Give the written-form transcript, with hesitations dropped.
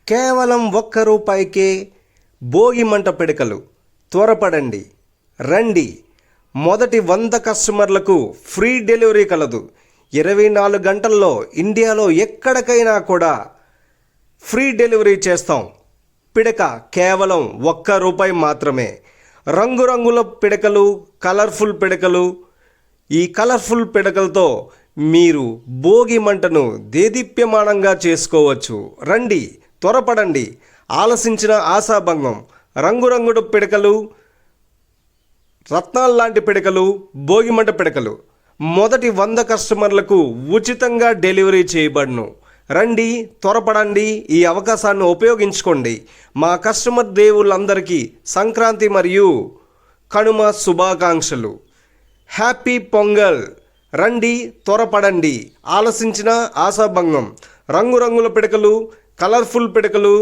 కేవలం ₹1కే భోగి మంట పిడకలు. త్వరపడండి, రండి. మొదటి 100 కస్టమర్లకు ఫ్రీ డెలివరీ కలదు. 24 గంటల్లో ఇండియాలో ఎక్కడికైనా కూడా ఫ్రీ డెలివరీ చేస్తాం. పిడక కేవలం ₹1 మాత్రమే. రంగురంగుల పిడకలు, కలర్ఫుల్ పిడకలు. ఈ కలర్ఫుల్ పిడకలతో మీరు భోగి మంటను దేదీప్యమానంగా చేసుకోవచ్చు. రండి, త్వరపడండి. ఆలసించిన ఆశాభంగం. రంగురంగుల పిడకలు, రత్నాల్లాంటి పిడకలు, భోగిమంట పిడకలు మొదటి 100 కస్టమర్లకు ఉచితంగా డెలివరీ చేయబడును. రండి, త్వరపడండి. ఈ అవకాశాన్ని ఉపయోగించుకోండి. మా కస్టమర్ దేవుళ్ళందరికీ సంక్రాంతి మరియు కనుమ శుభాకాంక్షలు. హ్యాపీ పొంగల్. రండి, త్వరపడండి. ఆలసించిన ఆశాభంగం. రంగురంగుల పిడకలు, కలర్ఫుల్ పిడకలు.